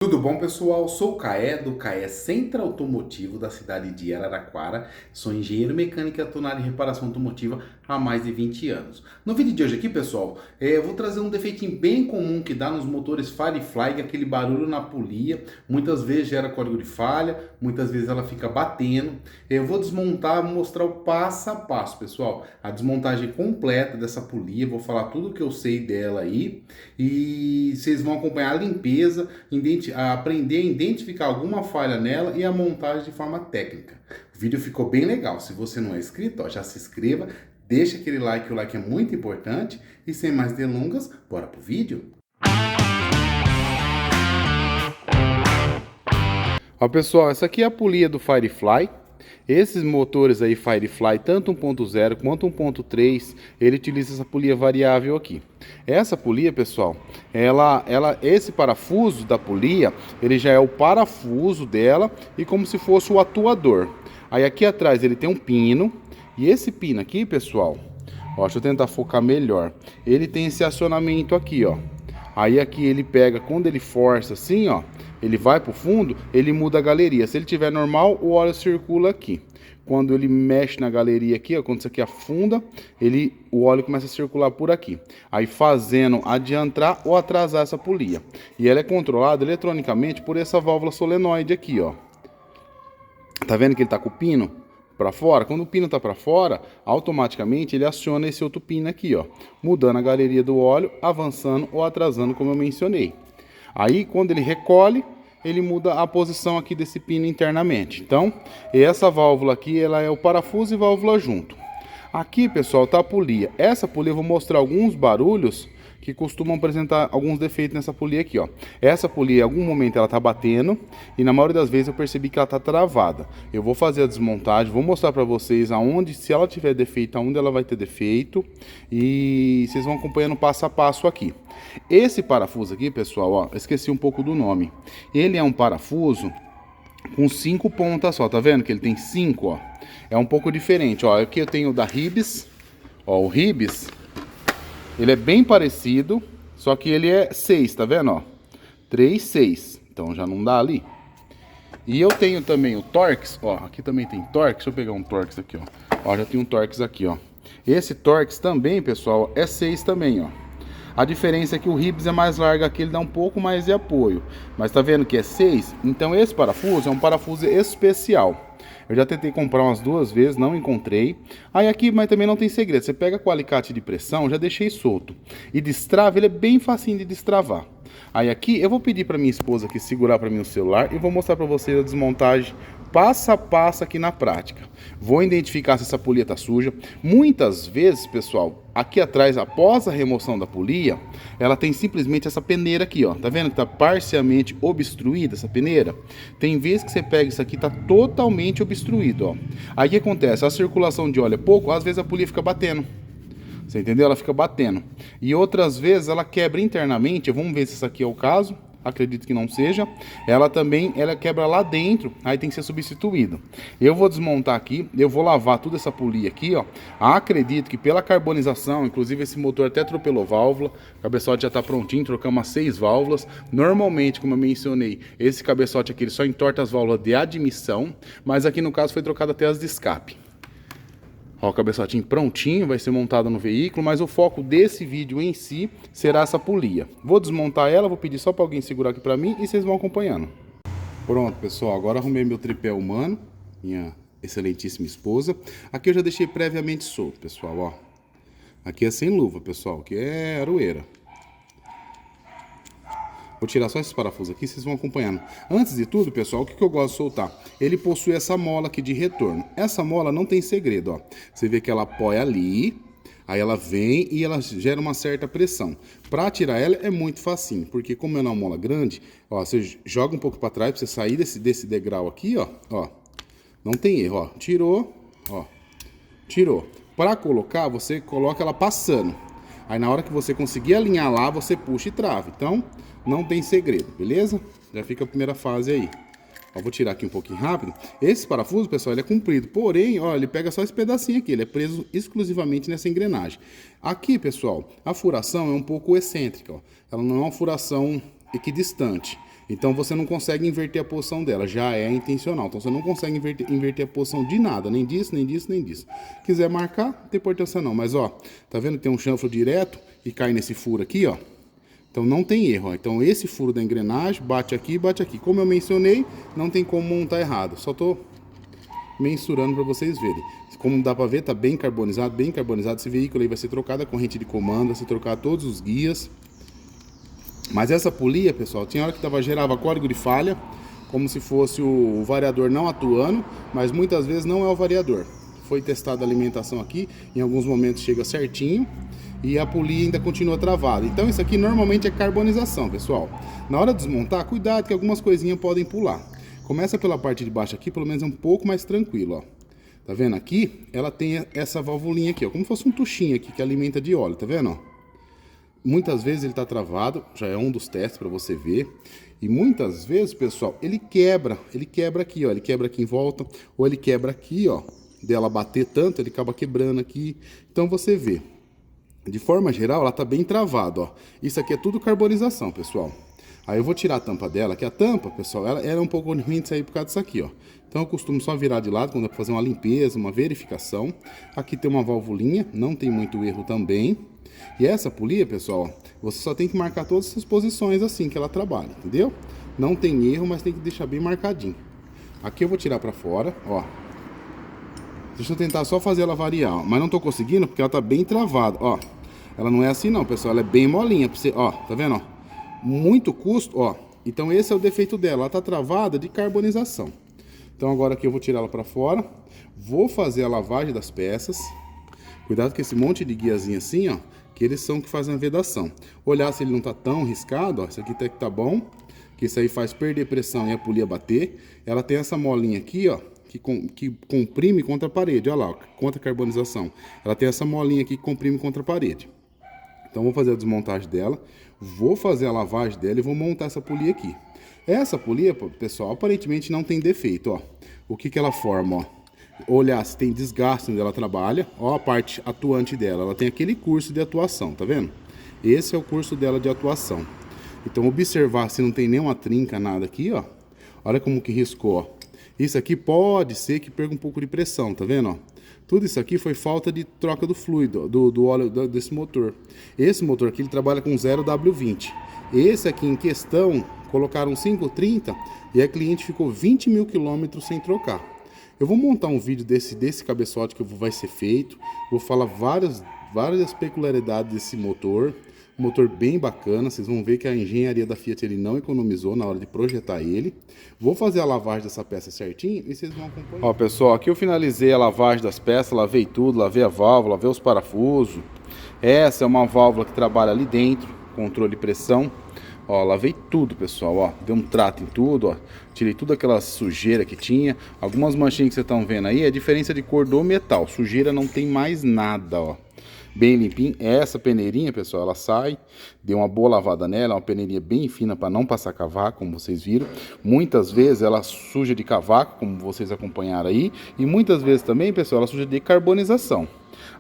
Tudo bom, pessoal? Sou o Caé, do Caé Centro Automotivo da cidade de Araraquara. Sou engenheiro mecânico e atuo na área de reparação automotiva há mais de 20 anos. No vídeo de hoje aqui, pessoal, eu vou trazer um defeitinho bem comum que dá nos motores Firefly, que é aquele barulho na polia. Muitas vezes gera código de falha, muitas vezes ela fica batendo. Eu vou desmontar, vou mostrar o passo a passo, pessoal. A desmontagem completa dessa polia, vou falar tudo que eu sei dela aí. E vocês vão acompanhar a limpeza, a aprender a identificar alguma falha nela e a montagem de forma técnica. O vídeo ficou bem legal. Se você não é inscrito, já se inscreva, deixa aquele like, o like é muito importante. E sem mais delongas, bora pro vídeo? Ó, pessoal, essa aqui é a polia do Firefly. Esses motores aí Firefly, tanto 1.0 quanto 1.3, ele utiliza essa polia variável aqui. Essa polia, pessoal, esse parafuso da polia, ele já é o parafuso dela e como se fosse o atuador. Aí aqui atrás ele tem um pino, e esse pino aqui, pessoal, ó, deixa eu tentar focar melhor. Ele tem esse acionamento aqui, ó. Aí aqui ele pega, quando ele força assim, ó, ele vai pro fundo, ele muda a galeria. Se ele tiver normal, o óleo circula aqui. Quando ele mexe na galeria aqui, ó, quando isso aqui afunda, o óleo começa a circular por aqui. Aí fazendo adiantar ou atrasar essa polia. E ela é controlada eletronicamente por essa válvula solenoide aqui, ó. Tá vendo que ele tá com o pino para fora? Quando o pino tá para fora, automaticamente ele aciona esse outro pino aqui, ó, mudando a galeria do óleo, avançando ou atrasando, como eu mencionei. Aí, quando ele recolhe, ele muda a posição aqui desse pino internamente. Então, essa válvula aqui, ela é o parafuso e válvula junto. Aqui, pessoal, tá a polia. Essa polia eu vou mostrar alguns barulhos que costumam apresentar alguns defeitos nessa polia aqui, ó. Essa polia, em algum momento, ela tá batendo e na maioria das vezes eu percebi que ela tá travada. Eu vou fazer a desmontagem, vou mostrar para vocês aonde, se ela tiver defeito, aonde ela vai ter defeito, e vocês vão acompanhando passo a passo aqui. Esse parafuso aqui, pessoal, ó, esqueci um pouco do nome. Ele é um parafuso com 5 pontas só, tá vendo que ele tem 5, ó. É um pouco diferente, ó. Aqui eu tenho o da Ribs, ó, o Ribs. Ele é bem parecido, só que ele é 6, tá vendo, ó? 3, 6. Então já não dá ali. E eu tenho também o Torx, ó. Aqui também tem Torx. Deixa eu pegar um Torx aqui, ó. Ó, já tem um Torx aqui, ó. Esse Torx também, pessoal, é 6 também, ó. A diferença é que o Ribs é mais largo aqui, ele dá um pouco mais de apoio. Mas tá vendo que é 6? Então esse parafuso é um parafuso especial. Eu já tentei comprar umas 2 vezes, não encontrei. Aí aqui, mas também não tem segredo. Você pega com o alicate de pressão, já deixei solto. E destrava, ele é bem facinho de destravar. Aí aqui, eu vou pedir para minha esposa aqui segurar para mim o celular e vou mostrar para vocês a desmontagem passo a passo aqui na prática. Vou identificar se essa polia tá suja. Muitas vezes, pessoal, aqui atrás, após a remoção da polia, ela tem simplesmente essa peneira aqui, ó. Tá vendo que tá parcialmente obstruída essa peneira? Tem vezes que você pega isso aqui, tá totalmente obstruído, ó. Aí o que acontece? A circulação de óleo é pouco, às vezes a polia fica batendo. Você entendeu? Ela fica batendo. E outras vezes ela quebra internamente. Vamos ver se isso aqui é o caso. Acredito que não seja. Ela quebra lá dentro, aí tem que ser substituído. Eu vou desmontar aqui, eu vou lavar toda essa polia aqui, ó. Acredito que pela carbonização, inclusive esse motor até atropelou válvula, o cabeçote já tá prontinho, trocamos as 6 válvulas. Normalmente, como eu mencionei, esse cabeçote aqui ele só entorta as válvulas de admissão, mas aqui no caso foi trocado até as de escape. Ó, o cabeçotinho prontinho, vai ser montado no veículo, mas o foco desse vídeo em si será essa polia. Vou desmontar ela, vou pedir só para alguém segurar aqui para mim e vocês vão acompanhando. Pronto, pessoal, agora arrumei meu tripé humano, minha excelentíssima esposa. Aqui eu já deixei previamente solto, pessoal, ó. Aqui é sem luva, pessoal, que é aroeira. Vou tirar só esses parafusos aqui, vocês vão acompanhando. Antes de tudo, pessoal, o que eu gosto de soltar? Ele possui essa mola aqui de retorno. Essa mola não tem segredo, ó. Você vê que ela apoia ali, aí ela vem e ela gera uma certa pressão. Para tirar ela é muito facinho, porque como ela é uma mola grande, ó, você joga um pouco para trás para você sair desse degrau aqui, ó. Não tem erro, ó. Tirou, ó. Tirou. Para colocar, você coloca ela passando. Aí na hora que você conseguir alinhar lá, você puxa e trava. Então, não tem segredo, beleza? Já fica a primeira fase aí. Ó, vou tirar aqui um pouquinho rápido. Esse parafuso, pessoal, ele é comprido. Porém, ó, ele pega só esse pedacinho aqui. Ele é preso exclusivamente nessa engrenagem. Aqui, pessoal, a furação é um pouco excêntrica, ó. Ela não é uma furação equidistante. Então você não consegue inverter a posição dela, já é intencional. Então você não consegue inverter a posição de nada, nem disso, nem disso, nem disso. Quiser marcar, não tem importância não. Mas ó, tá vendo que tem um chanfro direto e cai nesse furo aqui, ó. Então não tem erro, ó. Então esse furo da engrenagem bate aqui e bate aqui. Como eu mencionei, não tem como montar errado. Só tô mensurando para vocês verem. Como dá para ver, tá bem carbonizado, bem carbonizado. Esse veículo aí vai ser trocado a corrente de comando, vai ser trocado todos os guias. Mas essa polia, pessoal, tinha hora que gerava código de falha, como se fosse o variador não atuando, mas muitas vezes não é o variador. Foi testada a alimentação aqui, em alguns momentos chega certinho e a polia ainda continua travada. Então isso aqui normalmente é carbonização, pessoal. Na hora de desmontar, cuidado que algumas coisinhas podem pular. Começa pela parte de baixo aqui, pelo menos é um pouco mais tranquilo, ó. Tá vendo aqui? Ela tem essa valvulinha aqui, ó, como se fosse um tuchinho aqui que alimenta de óleo, tá vendo, ó? Muitas vezes ele está travado, já é um dos testes para você ver. E muitas vezes, pessoal, ele quebra aqui, ó, ele quebra aqui em volta, ou ele quebra aqui, ó, dela bater tanto, ele acaba quebrando aqui. Então você vê, de forma geral, ela tá bem travada, ó. Isso aqui é tudo carbonização, pessoal. Aí eu vou tirar a tampa dela, que a tampa, pessoal, ela é um pouco ruim de sair por causa disso aqui, ó. Então eu costumo só virar de lado quando é para fazer uma limpeza, uma verificação. Aqui tem uma valvulinha, não tem muito erro também. E essa polia, pessoal, você só tem que marcar todas essas posições assim que ela trabalha, entendeu? Não tem erro, mas tem que deixar bem marcadinho. Aqui eu vou tirar pra fora, ó. Deixa eu tentar só fazer ela variar, ó. Mas não tô conseguindo porque ela tá bem travada, ó. Ela não é assim não, pessoal, ela é bem molinha pra você, ó, tá vendo, ó? Muito custo, ó. Então esse é o defeito dela, ela tá travada de carbonização. Então agora aqui eu vou tirar ela pra fora, vou fazer a lavagem das peças. Cuidado com esse monte de guiazinha assim, ó, que eles são que fazem a vedação. Olhar se ele não tá tão riscado, ó, isso aqui até que tá bom, que isso aí faz perder pressão e a polia bater. Ela tem essa molinha aqui, ó, que comprime contra a parede, olha lá, ó, contra a carbonização. Ela tem essa molinha aqui que comprime contra a parede. Então vou fazer a desmontagem dela, vou fazer a lavagem dela e vou montar essa polia aqui. Essa polia, pessoal, aparentemente não tem defeito, ó. O que que ela forma, ó? Olhar se tem desgaste onde ela trabalha, ó a parte atuante dela, ela tem aquele curso de atuação, tá vendo? Esse é o curso dela de atuação. Então observar se não tem nenhuma trinca, nada aqui, ó. Olha como que riscou, ó. Isso aqui pode ser que perca um pouco de pressão, tá vendo, ó? Tudo isso aqui foi falta de troca do fluido, do óleo desse motor. Esse motor aqui, ele trabalha com 0W20. Esse aqui em questão, colocaram 530 e a cliente ficou 20 mil quilômetros sem trocar. Eu vou montar um vídeo desse cabeçote que vai ser feito. Vou falar várias peculiaridades desse motor. Um motor bem bacana. Vocês vão ver que a engenharia da Fiat ele não economizou na hora de projetar ele. Vou fazer a lavagem dessa peça certinho e vocês vão acompanhar. Ó, pessoal, aqui eu finalizei a lavagem das peças. Lavei tudo, lavei a válvula, lavei os parafusos. Essa é uma válvula que trabalha ali dentro, controle de pressão. Ó, lavei tudo, pessoal, ó, dei um trato em tudo, ó, tirei toda aquela sujeira que tinha. Algumas manchinhas que vocês estão vendo aí é a diferença de cor do metal, sujeira não tem mais nada, ó. Bem limpinho, essa peneirinha, pessoal, ela sai, deu uma boa lavada nela, uma peneirinha bem fina para não passar cavaco, como vocês viram. Muitas vezes ela suja de cavaco, como vocês acompanharam aí, e muitas vezes também, pessoal, ela suja de carbonização.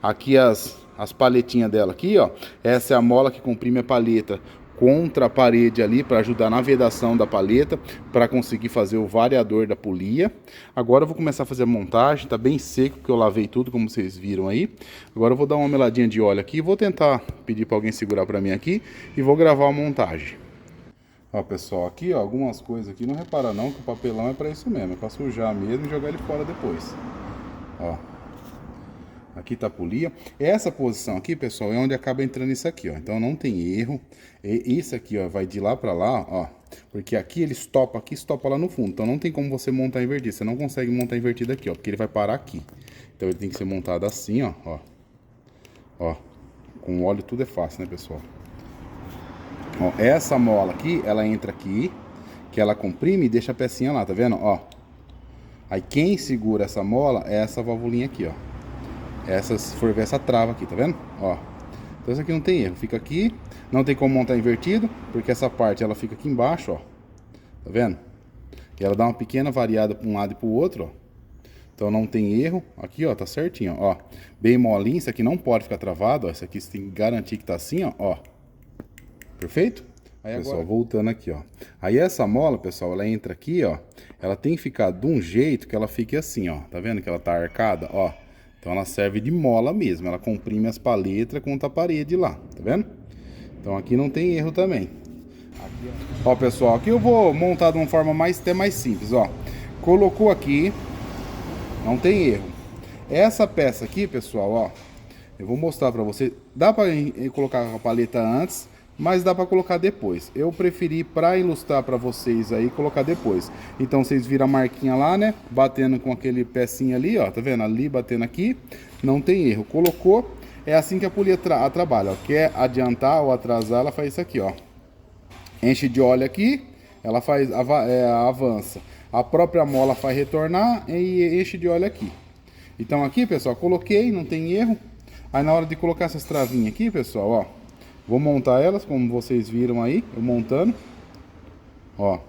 Aqui as palhetinhas dela aqui, ó, essa é a mola que comprime a palheta contra a parede ali para ajudar na vedação da palheta, para conseguir fazer o variador da polia. Agora eu vou começar a fazer a montagem, tá bem seco porque eu lavei tudo, como vocês viram aí. Agora eu vou dar uma meladinha de óleo aqui, vou tentar pedir para alguém segurar para mim aqui e vou gravar a montagem. Ó, pessoal, aqui ó, algumas coisas aqui, não repara não que o papelão é para isso mesmo, é para sujar mesmo e jogar ele fora depois. Ó. Aqui tá a polia. Essa posição aqui, pessoal, é onde acaba entrando isso aqui, ó. Então não tem erro. E isso aqui, ó, vai de lá pra lá, ó. Porque aqui ele estopa aqui, estopa lá no fundo. Então não tem como você montar invertido. Você não consegue montar invertido aqui, ó. Porque ele vai parar aqui. Então ele tem que ser montado assim, ó. Ó. Com óleo tudo é fácil, né, pessoal? Ó, essa mola aqui, ela entra aqui. Que ela comprime e deixa a pecinha lá, tá vendo? Ó. Aí quem segura essa mola é essa valvulinha aqui, ó. Se for ver essa trava aqui, tá vendo? Ó. Então isso aqui não tem erro, fica aqui. Não tem como montar invertido, porque essa parte ela fica aqui embaixo, ó. Tá vendo? E ela dá uma pequena variada para um lado e para o outro, ó. Então não tem erro. Aqui, ó, tá certinho, ó. Bem molinho, isso aqui não pode ficar travado, ó. Isso aqui você tem que garantir que tá assim, ó. Perfeito? Aí pessoal, agora... voltando aqui, ó. Aí essa mola, pessoal, ela entra aqui, ó. Ela tem que ficar de um jeito que ela fique assim, ó. Tá vendo que ela tá arcada, ó. Então ela serve de mola mesmo. Ela comprime as paletras contra a parede lá, tá vendo? Então aqui não tem erro também. Aqui, ó, pessoal, aqui eu vou montar de uma forma até mais simples, ó. Colocou aqui, não tem erro. Essa peça aqui, pessoal, ó, eu vou mostrar pra você. Dá pra colocar a paleta antes, mas dá pra colocar depois. Eu preferi, pra ilustrar pra vocês aí, colocar depois. Então vocês viram a marquinha lá, né? Batendo com aquele pecinho ali, ó, tá vendo? Ali batendo aqui, não tem erro. Colocou, é assim que a polia trabalha, ó. Quer adiantar ou atrasar, ela faz isso aqui, ó. Enche de óleo aqui, ela faz, avança. A própria mola faz retornar e enche de óleo aqui. Então aqui, pessoal, coloquei, não tem erro. Aí na hora de colocar essas travinhas aqui, pessoal, ó, vou montar elas, como vocês viram aí, eu montando. Ó,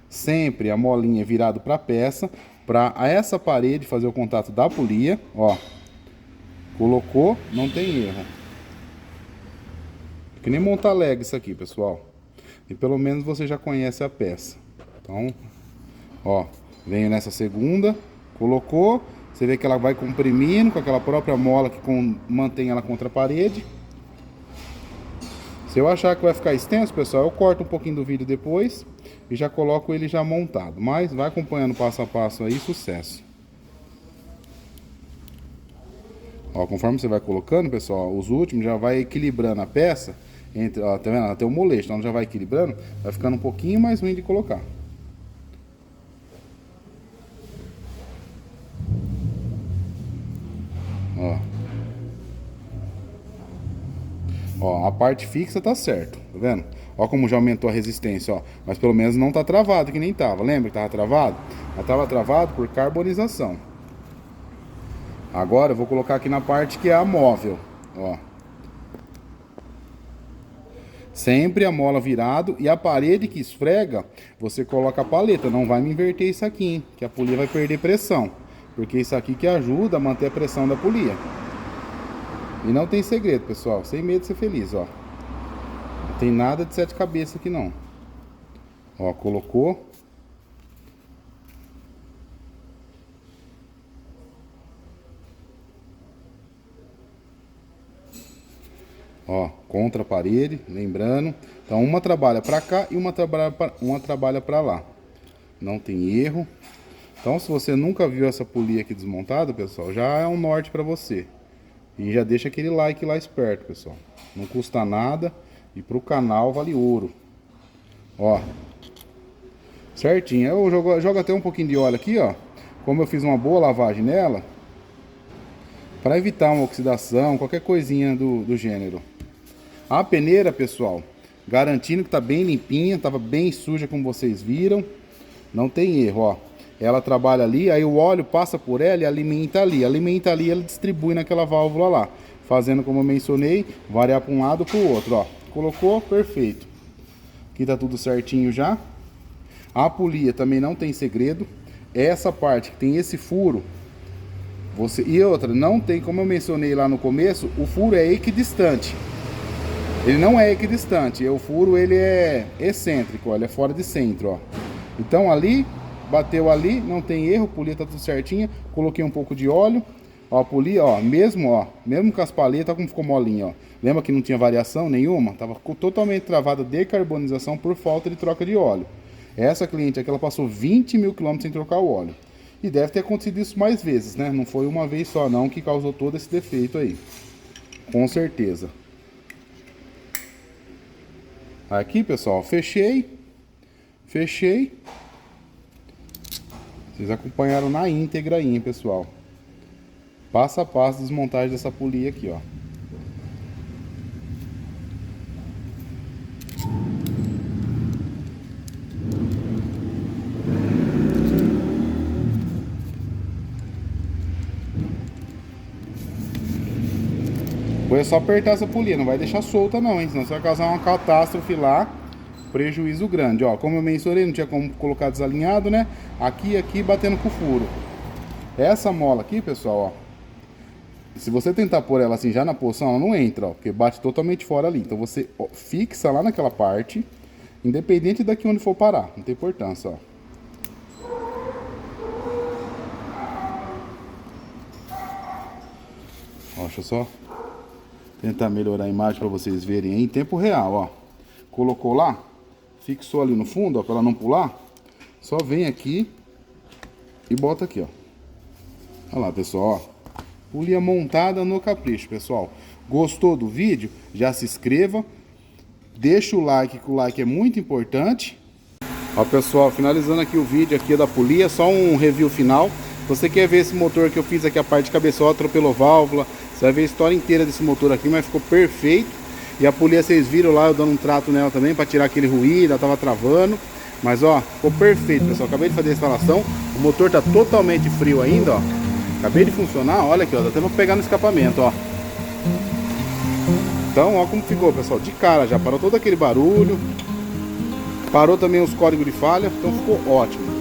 sempre a molinha virado para a peça, para essa parede fazer o contato da polia, ó. Colocou, não tem erro. Que nem montar leg isso aqui, pessoal. E pelo menos você já conhece a peça. Então, ó, venho nessa segunda, colocou, você vê que ela vai comprimindo com aquela própria mola que mantém ela contra a parede. Se eu achar que vai ficar extenso, pessoal, eu corto um pouquinho do vídeo depois e já coloco ele já montado. Mas vai acompanhando passo a passo aí, sucesso. Ó, conforme você vai colocando, pessoal, os últimos já vai equilibrando a peça. Entre, ó, tá vendo? Ela tem um molejo, então já vai equilibrando, vai ficando um pouquinho mais ruim de colocar. Ó. Ó, a parte fixa tá certo, tá vendo? Ó como já aumentou a resistência, ó. Mas pelo menos não tá travado, que nem tava. Lembra que tava travado? Ela tava travado por carbonização. Agora eu vou colocar aqui na parte que é a móvel, ó. Sempre a mola virado e a parede que esfrega, você coloca a paleta. Não vai me inverter isso aqui, hein? Que a polia vai perder pressão. Porque isso aqui que ajuda a manter a pressão da polia. E não tem segredo, pessoal. Sem medo de ser feliz, ó. Não tem nada de sete cabeças aqui, não. Ó, colocou. Ó, contra a parede, lembrando. Então uma trabalha pra cá e uma trabalha pra lá. Não tem erro. Então se você nunca viu essa polia aqui desmontada, pessoal, já é um norte pra você. E já deixa aquele like lá esperto, pessoal. Não custa nada e pro canal vale ouro. Ó. Certinho. Eu jogo até um pouquinho de óleo aqui, ó. Como eu fiz uma boa lavagem nela, para evitar uma oxidação, qualquer coisinha do gênero. A peneira, pessoal, garantindo que tá bem limpinha, tava bem suja como vocês viram. Não tem erro, ó. Ela trabalha ali, aí o óleo passa por ela e alimenta ali. Alimenta ali, ela distribui naquela válvula lá. Fazendo como eu mencionei, variar para um lado para o outro, ó. Colocou, perfeito. Aqui tá tudo certinho já. A polia também não tem segredo. Essa parte que tem esse furo, e outra, não tem, como eu mencionei lá no começo, o furo é equidistante. Ele não é equidistante, o furo ele é excêntrico, ó, ele é fora de centro, ó. Então ali, bateu ali, não tem erro, a polia tá tudo certinha. Coloquei um pouco de óleo, ó, a polia, ó, mesmo com as paletas, como ficou molinha, ó. Lembra que não tinha variação nenhuma? Tava totalmente travada de carbonização por falta de troca de óleo. Essa cliente aqui, ela passou 20 mil quilômetros sem trocar o óleo. E deve ter acontecido isso mais vezes, né? Não foi uma vez só não que causou todo esse defeito aí. Com certeza. Aqui, pessoal, fechei. Vocês acompanharam na íntegra aí, hein, pessoal. Passo a passo a desmontagem dessa polia aqui, ó. É só apertar essa polia, não vai deixar solta não, hein? Senão você vai causar uma catástrofe lá, prejuízo grande. Ó, como eu mencionei, não tinha como colocar desalinhado, né? Aqui, batendo com o furo. Essa mola aqui, pessoal, ó. Se você tentar pôr ela assim já na posição, ela não entra, ó. Porque bate totalmente fora ali. Então você fixa lá naquela parte. Independente daqui onde for parar, não tem importância, ó. Ó, deixa eu só tentar melhorar a imagem para vocês verem aí em tempo real, ó. Colocou lá, fixou ali no fundo, ó, para ela não pular. Só vem aqui e bota aqui, ó. Olha lá, pessoal, ó. Polia montada no capricho, pessoal. Gostou do vídeo? Já se inscreva. Deixa o like, que o like é muito importante. Ó, pessoal, finalizando aqui o vídeo aqui da polia, só um review final. Se você quer ver esse motor que eu fiz aqui, a parte de cabeçote, atropelou válvula, você vai ver a história inteira desse motor aqui, mas ficou perfeito. E a polia, vocês viram lá, eu dando um trato nela também, para tirar aquele ruído, ela tava travando. Mas ó, ficou perfeito, pessoal. Acabei de fazer a instalação, o motor tá totalmente frio ainda, ó. Acabei de funcionar, olha aqui, ó, dá até pra pegar no escapamento, ó. Então, ó como ficou, pessoal, de cara já, parou todo aquele barulho. Parou também os códigos de falha, então ficou ótimo.